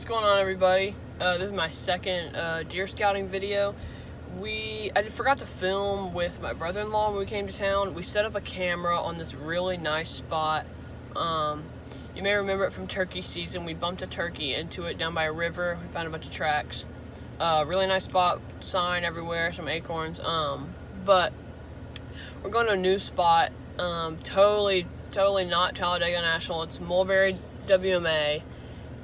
What's going on, everybody? This is my second deer scouting video. I forgot to film with my brother-in-law when we came to town. We set up a camera on this really nice spot. You may remember it from turkey season. We bumped a turkey into it down by a river. We found a bunch of tracks. Really nice spot, sign everywhere, some acorns. But we're going to a new spot. Totally not Talladega National. It's Mulberry WMA.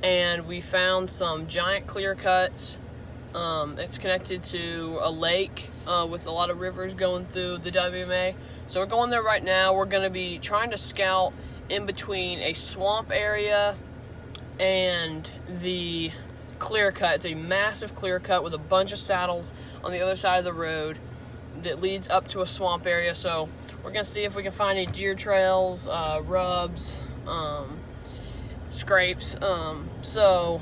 And we found some giant clear cuts. It's connected to a lake with a lot of rivers going through the WMA. So we're going there right now. We're going to be trying to scout in between a swamp area and the clear cut. It's a massive clear cut with a bunch of saddles on the other side of the road that leads up to a swamp area. So we're going to see if we can find any deer trails, rubs, scrapes. So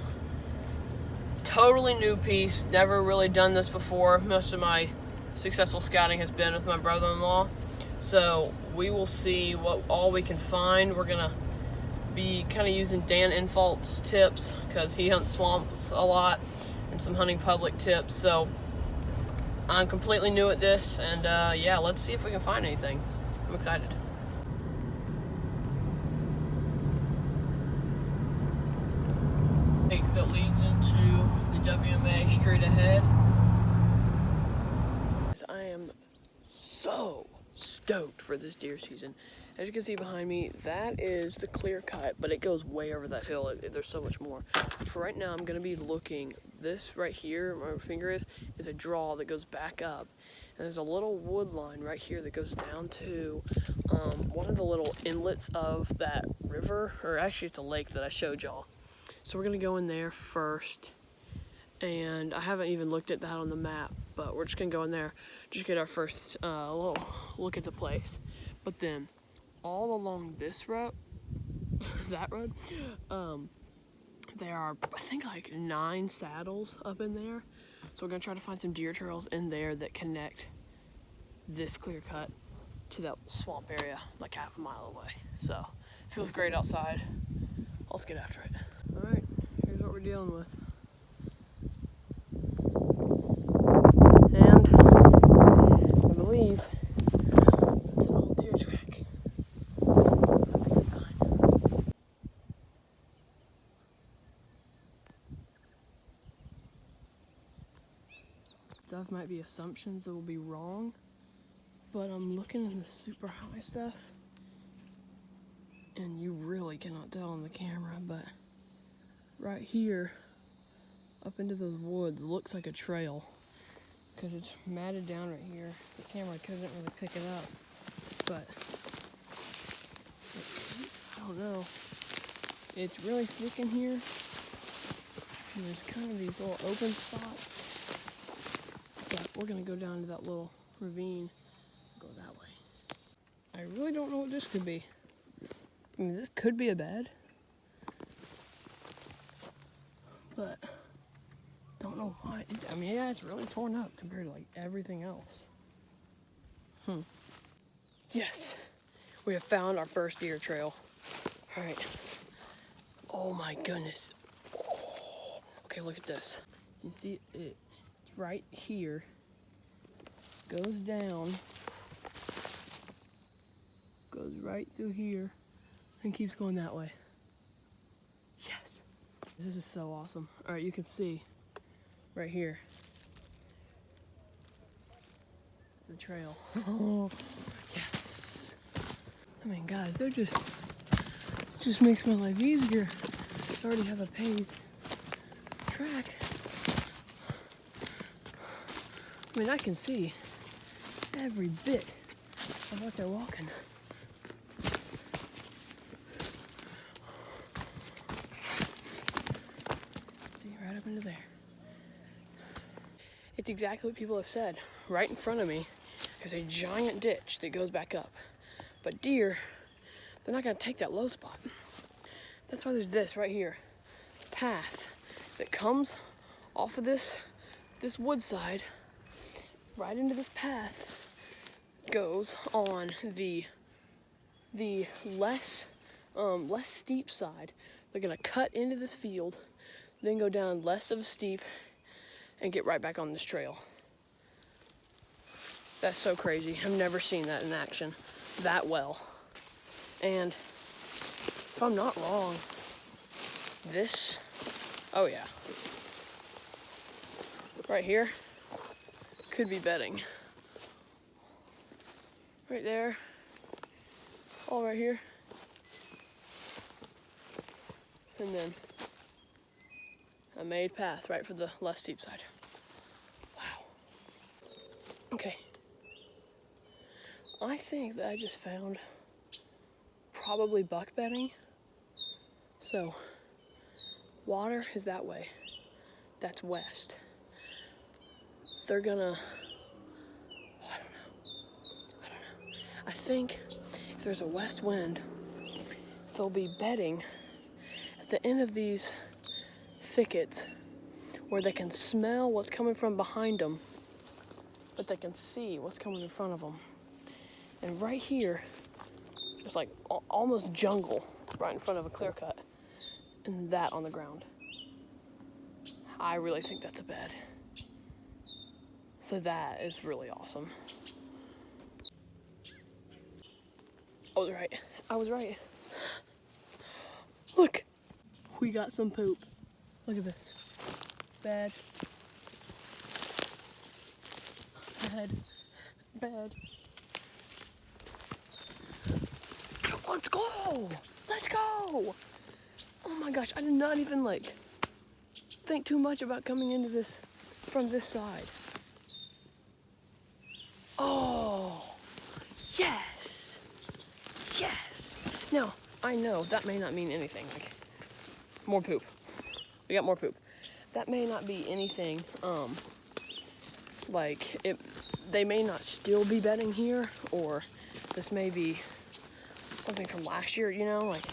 totally new piece, never really done this before. Most of my successful scouting has been with my brother-in-law, so we will see what all we can find. We're gonna be kind of using Dan Infalt's tips because he hunts swamps a lot, and some hunting public tips. So I'm completely new at this, and yeah, let's see if we can find anything. I'm excited. That leads into the WMA straight ahead. I am so stoked for this deer season. As you can see behind me, that is the clear cut, but it goes way over that hill. There's so much more. For right now, I'm going to be looking. This right here, where my finger is a draw that goes back up. And there's a little wood line right here that goes down to one of the little inlets of that river, or actually it's a lake that I showed y'all. So we're gonna go in there first, and I haven't even looked at that on the map, but we're just gonna go in there, just get our first little look at the place. But then all along this road, that road, there are, I think, like 9 saddles up in there. So we're gonna try to find some deer trails in there that connect this clear cut to that swamp area, like half a mile away. So feels great outside. Let's get after it. Alright, here's what we're dealing with. And I believe it's an old deer track. That's a good sign. Stuff might be assumptions that will be wrong, but I'm looking in the super high stuff, and you really cannot tell on the camera, but right here, up into those woods, looks like a trail because it's matted down right here. The camera couldn't really pick it up, but I don't know. It's really thick in here, and there's kind of these little open spots. But we're gonna go down to that little ravine, go that way. I really don't know what this could be. I mean, this could be a bed, but don't know why. I mean, yeah, it's really torn up compared to like everything else. Yes, we have found our first deer trail. All right. Oh my goodness. Oh. Okay, look at this. You see it? It's right here. Goes down. Goes right through here, and keeps going that way. Yes. This is so awesome. All right, you can see right here. It's a trail. Oh, yes. I mean, guys, they're just makes my life easier. I already have a paved track. I mean, I can see every bit of what they're walking. Right up into there. It's exactly what people have said. Right in front of me, there's a giant ditch that goes back up. But deer, they're not gonna take that low spot. That's why there's this right here, path that comes off of this wood side, right into this path, goes on the less steep side. They're gonna cut into this field, then go down less of a steep, and get right back on this trail. That's so crazy. I've never seen that in action that well. And if I'm not wrong, this, oh yeah, right here could be bedding. Right there, all right here. And then a made path right for the less steep side. Wow. Okay. I think that I just found probably buck bedding. So water is that way. That's west. They're gonna, oh, I don't know. I think if there's a west wind, they'll be bedding at the end of these thickets where they can smell what's coming from behind them, but they can see what's coming in front of them. And right here, there's like almost jungle right in front of a clear cut, and that on the ground. I really think that's a bed. So that is really awesome. I was right. I was right. Look, we got some poop. Look at this. Bed. Bed. Bed. Let's go! Let's go! Oh my gosh, I did not even like think too much about coming into this from this side. Oh, yes! Yes! Now, I know that may not mean anything. Like, more poop. We got more poop. That may not be anything, like, they may not still be bedding here, or this may be something from last year, you know, like,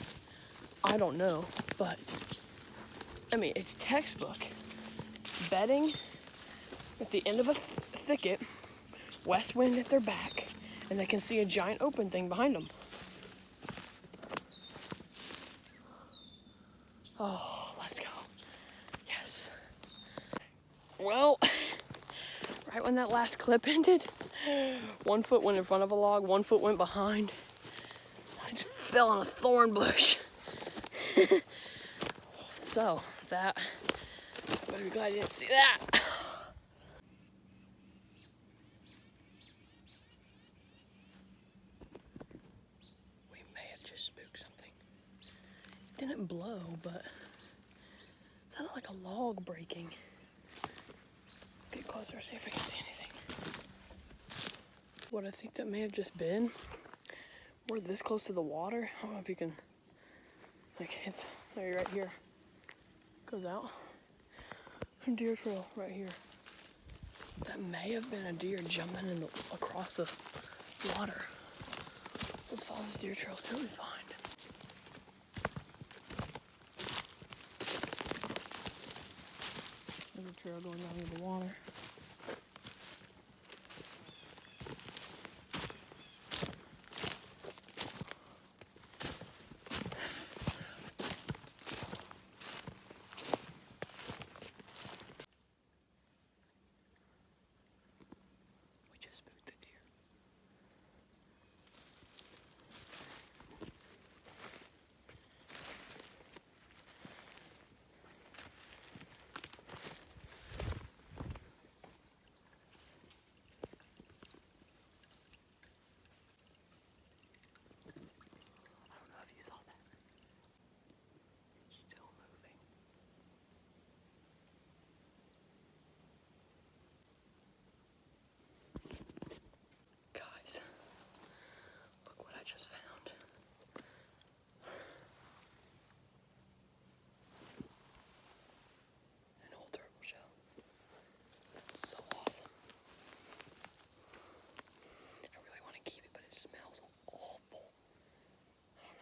I don't know, but, I mean, it's textbook. Bedding at the end of a thicket, west wind at their back, and they can see a giant open thing behind them. Oh, let's go. Yes. Well, right when that last clip ended, 1 foot went in front of a log, 1 foot went behind. I just fell on a thorn bush. So, that, I'm gonna be glad you didn't see that. We may have just spooked something. It didn't blow, but it sounded like a log breaking. Get closer, see if I can see anything. What I think that may have just been, we're this close to the water. I don't know if you can, like, it's there right here. Goes out. Deer trail right here. That may have been a deer jumping across the water. So let's follow this deer trail, see what we find. There's a trail going down into the water. Just found. An old turtle shell. That's so awesome. I really want to keep it, but it smells awful. I don't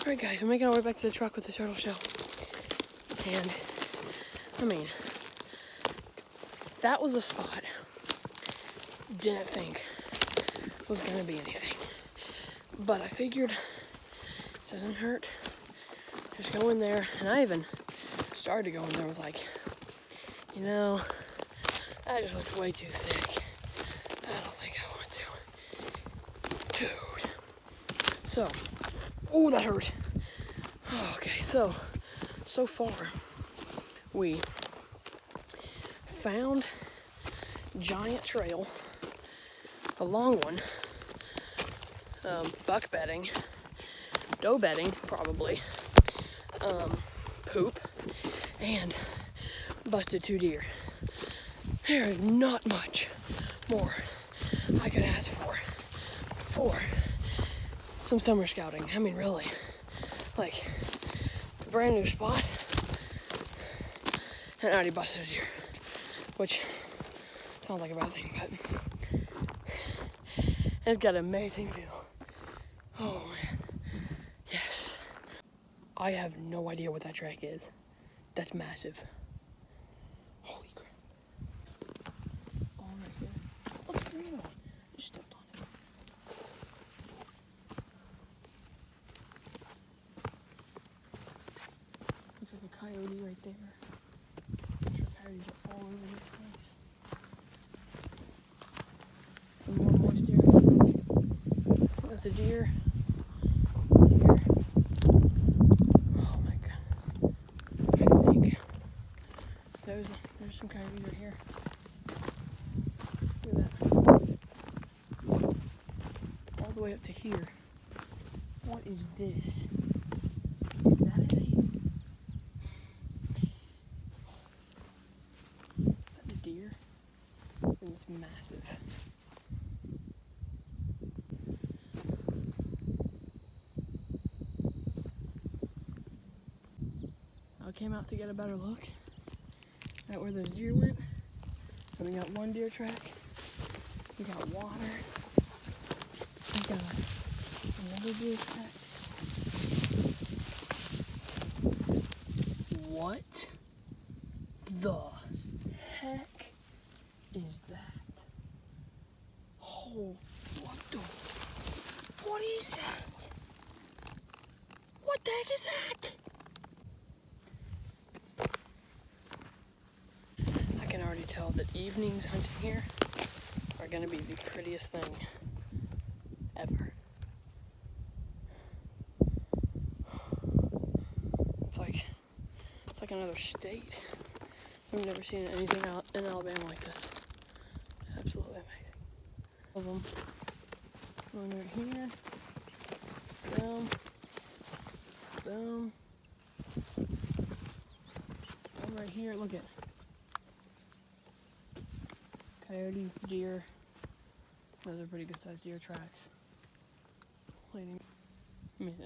know. Alright guys, we're making our way back to the truck with the turtle shell. And, I mean, that was a spot. Didn't think was gonna be anything, but I figured Doesn't hurt. Just go in there. And I even started to go in there, was like, you know, that just looks way too thick. I don't think I want to. Dude. So, oh, that hurt. Okay, so far, we found giant trail, a long one, buck bedding, doe bedding, probably, poop, and busted 2 deer. There is not much more I could ask for some summer scouting. I mean, really, like, a brand new spot, and I already busted a deer, which sounds like a bad thing, but it's got an amazing view. Oh man, yes. I have no idea what that track is. That's massive. Holy crap. Oh, right there. Look, there's another one. Just stepped on it. Looks like a coyote right there. I'm sure coyotes are all over this place. Some more moist areas. There's the deer. Oh my goodness. I think there's some coyotes right here. Look at that. All the way up to here. What is this? Is that that's a deer? And it's massive. I came out to get a better look at where those deer went. So we got one deer track. We got water. We got another deer track. What the heck is that? Oh, what is that? What the heck is that? I can already tell that evenings hunting here are gonna be the prettiest thing ever. It's like another state. I've never seen anything out in Alabama like this. Absolutely amazing. Of them. One right here. Boom. Boom. One right here. Look at coyote, deer. Those are pretty good sized deer tracks. I mean,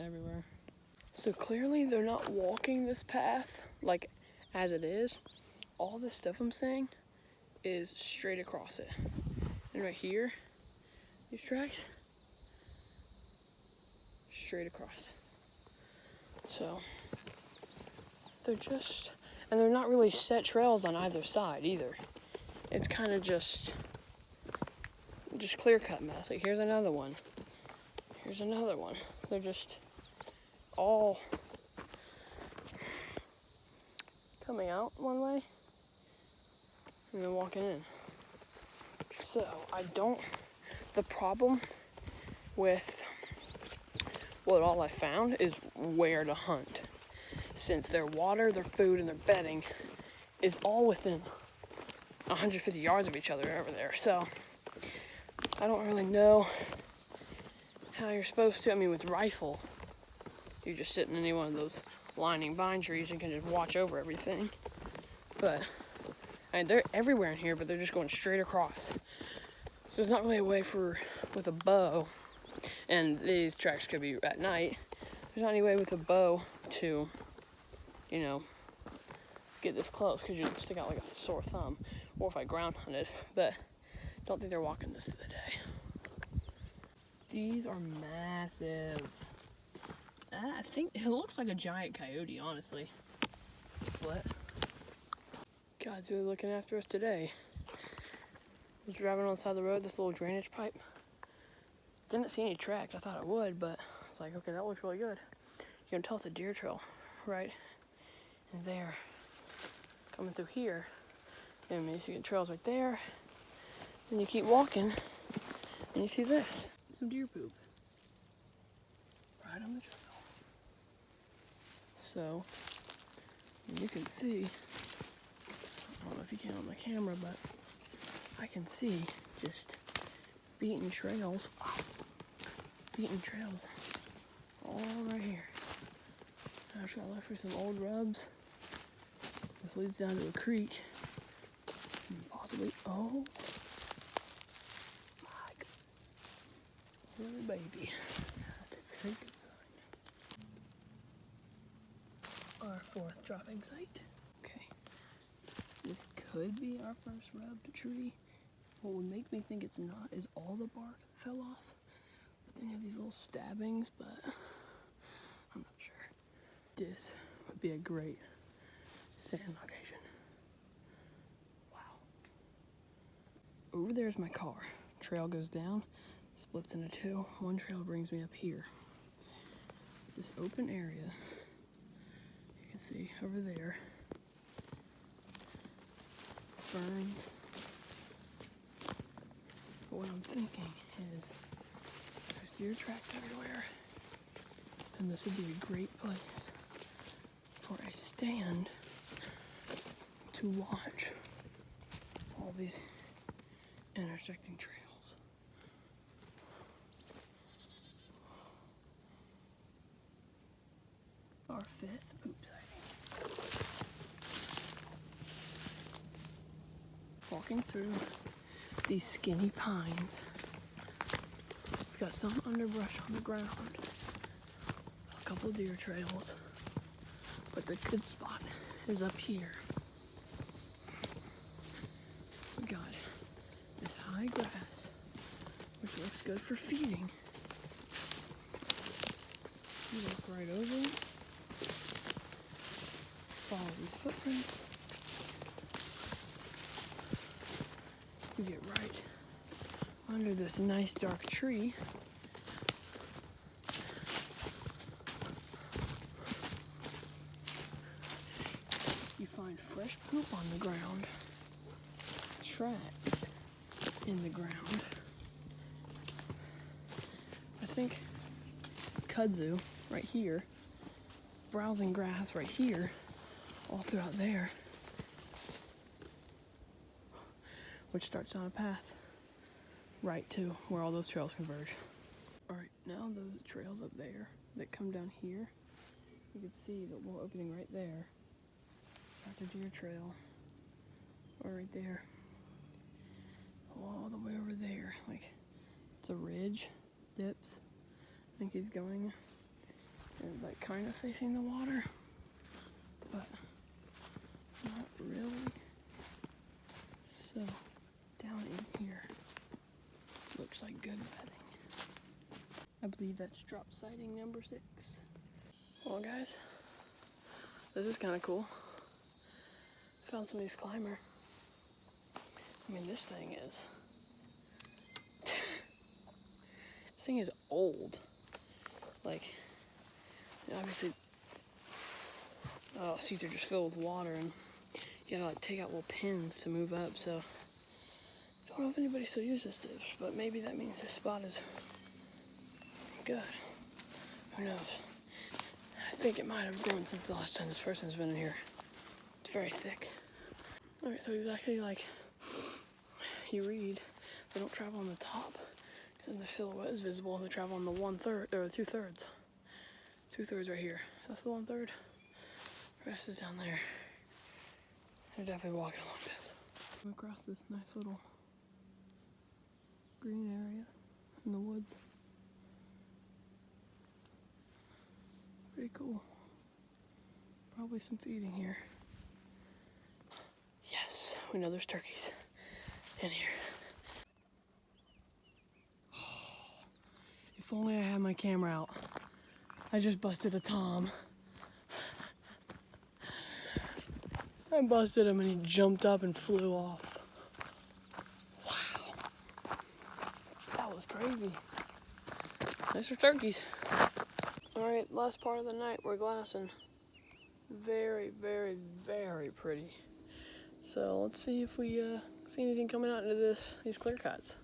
everywhere. So clearly they're not walking this path like as it is. All this stuff I'm saying is straight across it. And right here, these tracks, straight across. So they're just, and they're not really set trails on either side either. It's kind of just clear cut mess. Like here's another one. Here's another one. They're just all coming out one way and then walking in. So the problem with what all I found is where to hunt. Since their water, their food, and their bedding is all within 150 yards of each other over there. So I don't really know how you're supposed to. I mean, with rifle, you're just sitting in any one of those lining vine trees and can just watch over everything. But I mean, they're everywhere in here, but they're just going straight across. So there's not really a way with a bow, and these tracks could be at night. There's not any way with a bow to, you know, get this close because you'd stick out like a sore thumb, or if I ground hunted. But don't think they're walking this today. These are massive. I think it looks like a giant coyote, honestly. Split. God's really looking after us today. I was driving on the side of the road, this little drainage pipe. Didn't see any tracks. I thought it would, but I was like, okay, that looks really good. You can tell it's a deer trail right in there. Coming through here. And you see the trails right there. And you keep walking and you see this. Some deer poop. Right on the trail. So you can see, I don't know if you can on the camera, but I can see just beaten trails all right here. Actually, I left for some old rubs. This leads down to a creek. And possibly, oh my goodness. Little baby. That's a very good sign. Our fourth dropping site. Okay. This could be our first rubbed tree. What would make me think it's not is all the bark that fell off. But then you have these little stabbings, but I'm not sure. This would be a great stand location. Wow. Over there's my car. Trail goes down, splits into two. One trail brings me up here. It's this open area. You can see over there. Ferns. But what I'm thinking is there's deer tracks everywhere. And this would be a great place for a stand to watch all these intersecting trails. Our fifth poop sighting. Walking through these skinny pines. It's got some underbrush on the ground. A couple deer trails. But the good spot is up here. We got this high grass, which looks good for feeding. You walk right over it. Follow these footprints. You get right under this nice dark tree. You find fresh poop on the ground, tracks in the ground. I think kudzu right here, browsing grass right here, all throughout there, which starts on a path right to where all those trails converge. All right, now those trails up there that come down here, you can see the little opening right there. That's a deer trail. Or right there. All the way over there. Like, it's a ridge, dips, and keeps going. And it's like kind of facing the water, but not really. So, down in here, looks like good bedding. I believe that's drop sighting number 6. Well guys, this is kind of cool. Found somebody's climber. I mean, this thing is old. Like, obviously, seats are just filled with water, and you gotta like take out little pins to move up. So, don't know if anybody still uses this, but maybe that means this spot is good. Who knows? I think it might have grown since the last time this person has been in here. It's very thick. Alright, so exactly like you read, they don't travel on the top, because then their silhouette is visible. They travel on the 1/3, or 2/3. 2/3 right here. That's the 1/3. The rest is down there. They're definitely walking along this. I'm across this nice little green area in the woods. Pretty cool. Probably some feeding here. Yes, we know there's turkeys in here. If only I had my camera out. I just busted a tom. I busted him and he jumped up and flew off. Wow. That was crazy. Those are turkeys. Alright, last part of the night, we're glassing. Very, very, very pretty. So let's see if we see anything coming out into these clear cuts.